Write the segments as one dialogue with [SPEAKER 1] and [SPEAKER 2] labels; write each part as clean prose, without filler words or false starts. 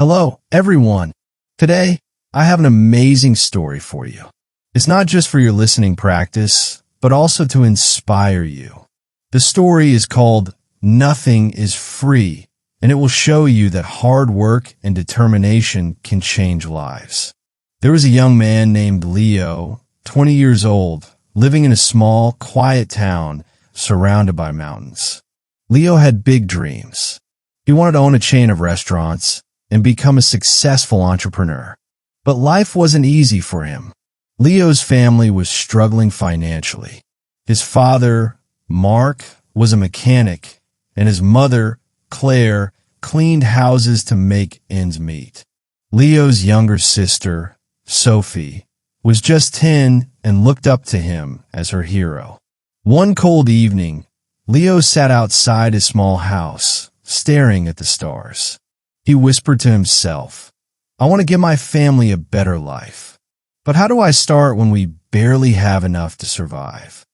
[SPEAKER 1] Hello, everyone. Today, I have an amazing story for you. It's not just for your listening practice, but also to inspire you. The story is called Nothing is Free, and it will show you that hard work and determination can change lives. There was a young man named Leo, 20 years old, living in a small, quiet town surrounded by mountains. Leo had big dreams. He wanted to own a chain of restaurants and become a successful entrepreneur. But life wasn't easy for him. Leo's family was struggling financially. His father, Mark, was a mechanic, and his mother, Claire, cleaned houses to make ends meet. Leo's younger sister, Sophie, was just 10 and looked up to him as her hero. One cold evening, Leo sat outside his small house, staring at the stars. He whispered to himself, "I want to give my family a better life. But how do I start when we barely have enough to survive?"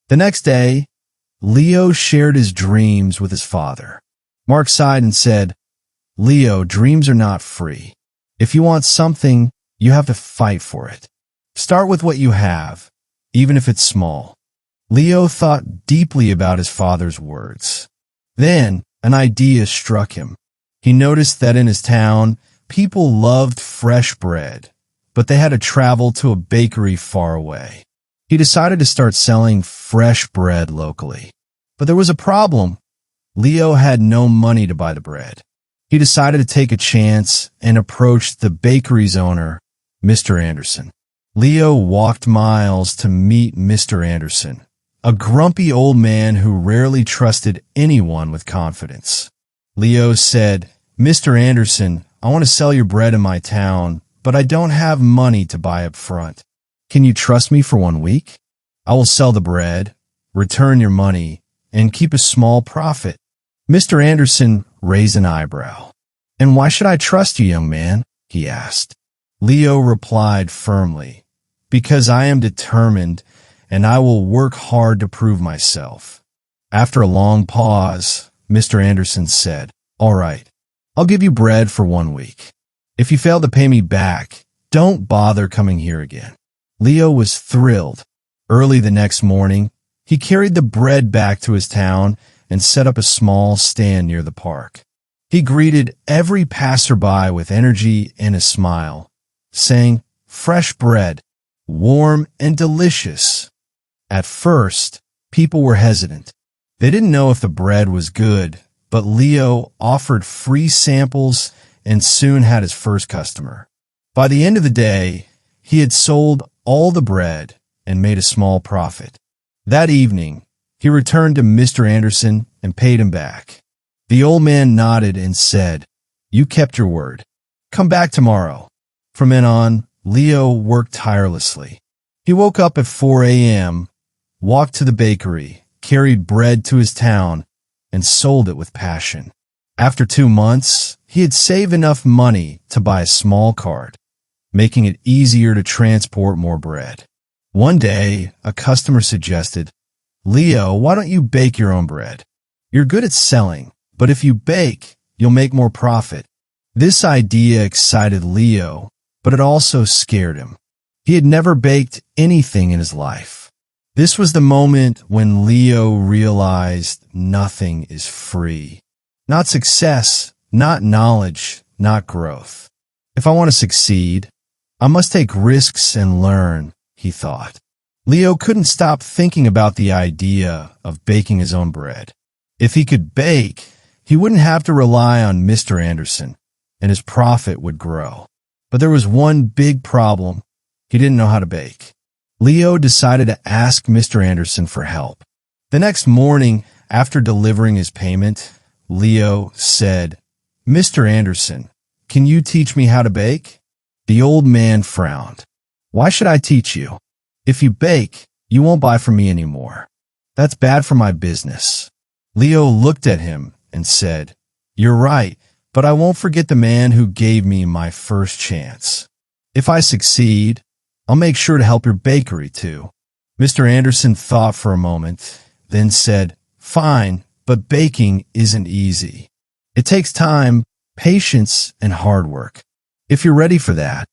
[SPEAKER 1] The next day, Leo shared his dreams with his father. Mark sighed and said, "Leo, dreams are not free. If you want something, you have to fight for it. Start with what you have, even if it's small." Leo thought deeply about his father's words. Then, an idea struck him. He noticed that in his town, people loved fresh bread, but they had to travel to a bakery far away. He decided to start selling fresh bread locally. But there was a problem. Leo had no money to buy the bread. He decided to take a chance and approached the bakery's owner, Mr. Anderson. Leo walked miles to meet Mr. Anderson, a grumpy old man who rarely trusted anyone with confidence. Leo said, "Mr. Anderson, I want to sell your bread in my town, but I don't have money to buy up front. Can you trust me for 1 week? I will sell the bread, return your money, and keep a small profit." Mr. Anderson raised an eyebrow. "And why should I trust you, young man?" he asked. Leo replied firmly, "Because I am determined, and I will work hard to prove myself." After a long pause, Mr. Anderson said, "All right, I'll give you bread for 1 week. If you fail to pay me back, don't bother coming here again." Leo was thrilled. Early the next morning, he carried the bread back to his town and set up a small stand near the park. He greeted every passerby with energy and a smile, saying, "Fresh bread, warm and delicious." At first, people were hesitant. They didn't know if the bread was good, but Leo offered free samples and soon had his first customer. By the end of the day, he had sold all the bread and made a small profit. That evening, he returned to Mr. Anderson and paid him back. The old man nodded and said, "You kept your word. Come back tomorrow." From then on, Leo worked tirelessly. He woke up at 4 a.m., walked to the bakery, carried bread to his town, and sold it with passion. After 2 months, he had saved enough money to buy a small cart, making it easier to transport more bread. One day, a customer suggested, "Leo, why don't you bake your own bread? You're good at selling, but if you bake, you'll make more profit." This idea excited Leo, but it also scared him. He had never baked anything in his life. This was the moment when Leo realized nothing is free. Not success, not knowledge, not growth. If I want to succeed, I must take risks and learn, he thought. Leo couldn't stop thinking about the idea of baking his own bread. If he could bake, he wouldn't have to rely on Mr. Anderson, and his profit would grow. But there was one big problem. He didn't know how to bake. Leo decided to ask Mr. Anderson for help. The next morning, after delivering his payment, Leo said, "Mr. Anderson, can you teach me how to bake?" The old man frowned. "Why should I teach you? If you bake, you won't buy from me anymore. That's bad for my business." Leo looked at him and said, "You're right, but I won't forget the man who gave me my first chance. If I succeed, I'll make sure to help your bakery too." Mr. Anderson thought for a moment, then said, "Fine, but baking isn't easy. It takes time, patience, and hard work. If you're ready for that,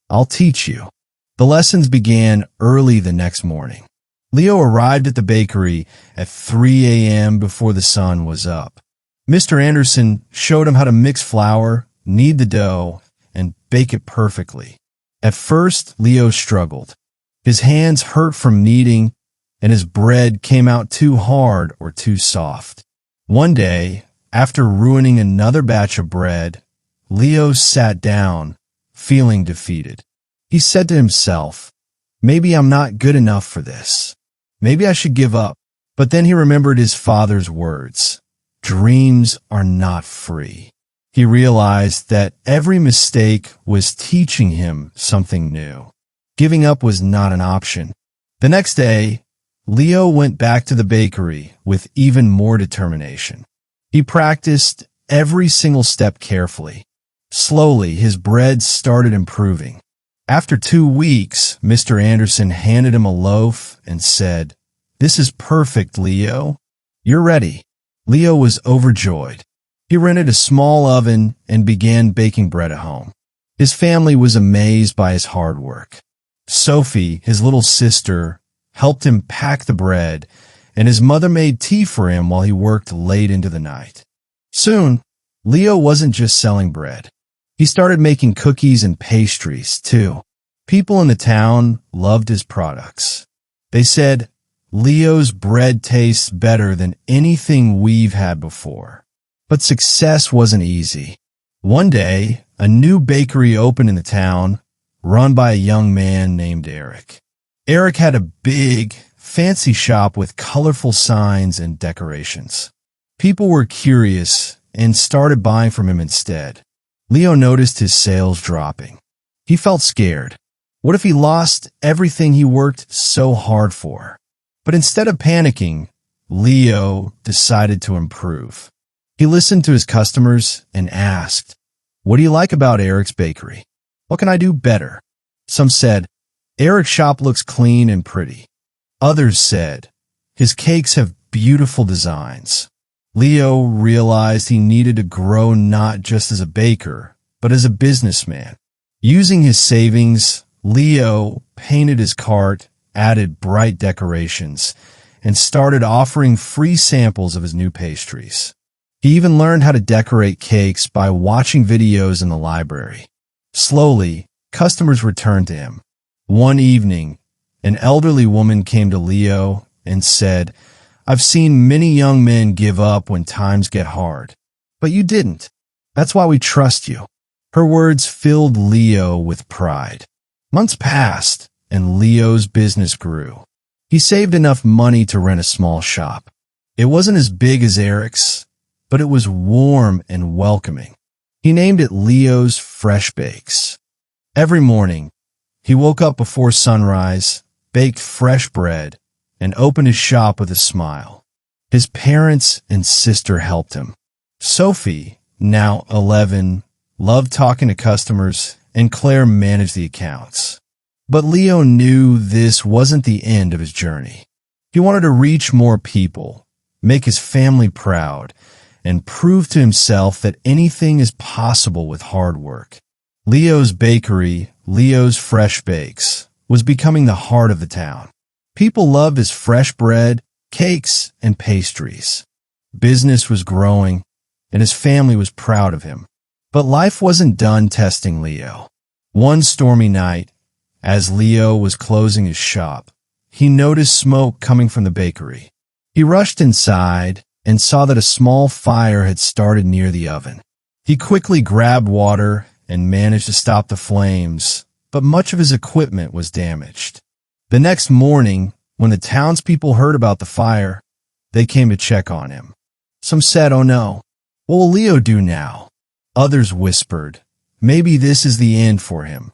[SPEAKER 1] I'll teach you. The lessons began early the next morning. Leo arrived at the bakery at 3 a.m. before the sun was up. Mr. Anderson showed him how to mix flour, knead the dough, and bake it perfectly. At first, Leo struggled. His hands hurt from kneading, and his bread came out too hard or too soft. One day, after ruining another batch of bread, Leo sat down, feeling defeated. He said to himself, "Maybe I'm not good enough for this. Maybe I should give up." But then he remembered his father's words, "Dreams are not free." He realized that every mistake was teaching him something new. Giving up was not an option. The next day, Leo went back to the bakery with even more determination. He practiced every single step carefully. Slowly, his bread started improving. After 2 weeks, Mr. Anderson handed him a loaf and said, "This is perfect, Leo. You're ready." Leo was overjoyed. He rented a small oven and began baking bread at home. His family was amazed by his hard work. Sophie, his little sister, helped him pack the bread, and his mother made tea for him while he worked late into the night. Soon, Leo wasn't just selling bread. He started making cookies and pastries, too. People in the town loved his products. They said, "Leo's bread tastes better than anything we've had before." But success wasn't easy. One day, a new bakery opened in the town, run by a young man named Eric. Eric had a big, fancy shop with colorful signs and decorations. People were curious and started buying from him instead. Leo noticed his sales dropping. He felt scared. What if he lost everything he worked so hard for? But instead of panicking, Leo decided to improve. He listened to his customers and asked, "What do you like about Eric's bakery? What can I do better?" Some said, "Eric's shop looks clean and pretty." Others said, "His cakes have beautiful designs." Leo realized he needed to grow not just as a baker, but as a businessman. Using his savings, Leo painted his cart, added bright decorations, and started offering free samples of his new pastries. He even learned how to decorate cakes by watching videos in the library. Slowly, customers returned to him. One evening, an elderly woman came to Leo and said, "I've seen many young men give up when times get hard, but you didn't. That's why we trust you." Her words filled Leo with pride. Months passed, and Leo's business grew. He saved enough money to rent a small shop. It wasn't as big as Eric's, but it was warm and welcoming. He named it Leo's Fresh Bakes. Every morning, he woke up before sunrise, baked fresh bread, and opened his shop with a smile. His parents and sister helped him. Sophie, now 11, loved talking to customers, and Claire managed the accounts. But Leo knew this wasn't the end of his journey. He wanted to reach more people, make his family proud, and prove to himself that anything is possible with hard work. Leo's bakery, Leo's Fresh Bakes, was becoming the heart of the town. People loved his fresh bread, cakes, and pastries. Business was growing, and his family was proud of him. But life wasn't done testing Leo. One stormy night, as Leo was closing his shop, he noticed smoke coming from the bakery. He rushed inside and saw that a small fire had started near the oven. He quickly grabbed water and managed to stop the flames, but much of his equipment was damaged. The next morning, when the townspeople heard about the fire, they came to check on him. Some said, "Oh no, what will Leo do now?" Others whispered, "Maybe this is the end for him."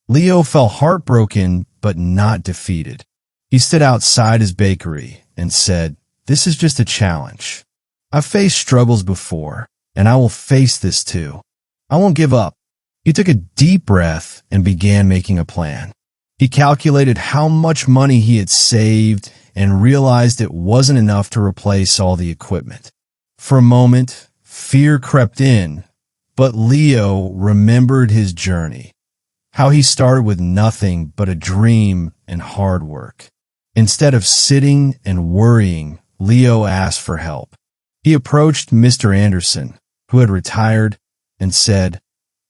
[SPEAKER 1] Leo felt heartbroken but not defeated. He stood outside his bakery and said, "This is just a challenge. I've faced struggles before, and I will face this too. I won't give up." He took a deep breath and began making a plan. He calculated how much money he had saved and realized it wasn't enough to replace all the equipment. For a moment, fear crept in, But Leo remembered his journey, how he started with nothing but a dream and hard work. Instead of sitting and worrying, Leo asked for help. He approached Mr. Anderson, who had retired, and said,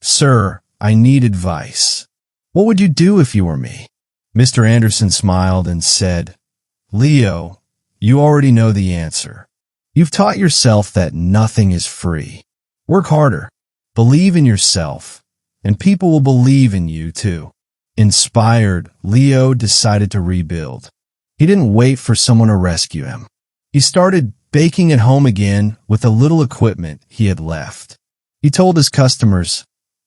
[SPEAKER 1] "Sir, I need advice. What would you do if you were me?" Mr. Anderson smiled and said, "Leo, you already know the answer. You've taught yourself that nothing is free. Work harder, believe in yourself, and people will believe in you too." Inspired, Leo decided to rebuild. He didn't wait for someone to rescue him. He started baking at home again with the little equipment he had left. He told his customers,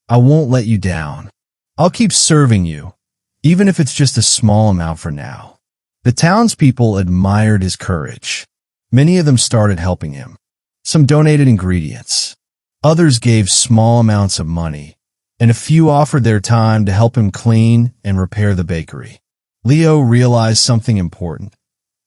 [SPEAKER 1] "I won't let you down. I'll keep serving you, even if it's just a small amount for now." The townspeople admired his courage. Many of them started helping him. Some donated ingredients. Others gave small amounts of money, and a few offered their time to help him clean and repair the bakery. Leo realized something important.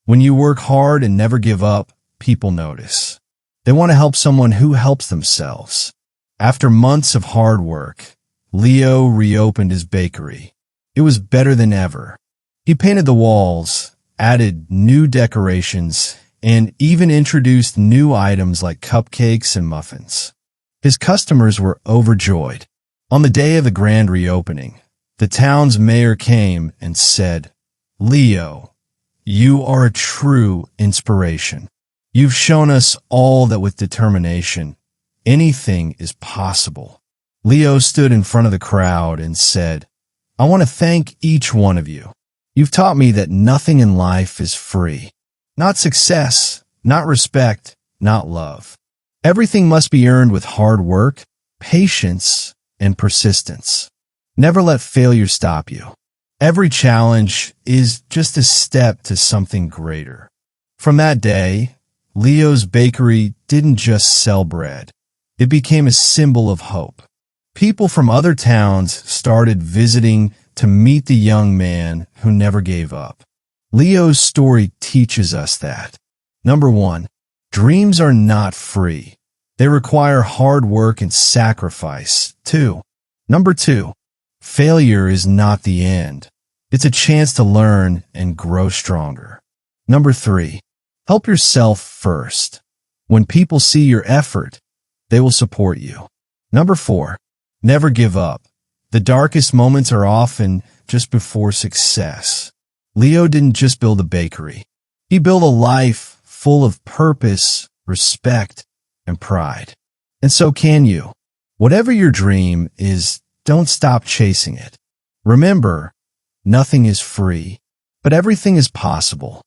[SPEAKER 1] When you work hard and never give up, people notice. They want to help someone who helps themselves. After months of hard work, Leo reopened his bakery. It was better than ever. He painted the walls, added new decorations, and even introduced new items like cupcakes and muffins. His customers were overjoyed. On the day of the grand reopening, the town's mayor came and said, "Leo, you are a true inspiration. You've shown us all that with determination, anything is possible." Leo stood in front of the crowd and said, "I want to thank each one of you. You've taught me that nothing in life is free. Not success, not respect, not love. Everything must be earned with hard work, patience, and persistence. Never let failure stop you. Every challenge is just a step to something greater." From that day, Leo's bakery didn't just sell bread. It became a symbol of hope. People from other towns started visiting to meet the young man who never gave up. Leo's story teaches us that. Number 1, dreams are not free. They require hard work and sacrifice, too. Number 2, failure is not the end. It's a chance to learn and grow stronger. Number 3, help yourself first. When people see your effort, they will support you. Number 4, never give up. The darkest moments are often just before success. Leo didn't just build a bakery. He built a life full of purpose, respect, and pride. And so can you. Whatever your dream is, don't stop chasing it. Remember, nothing is free, but everything is possible.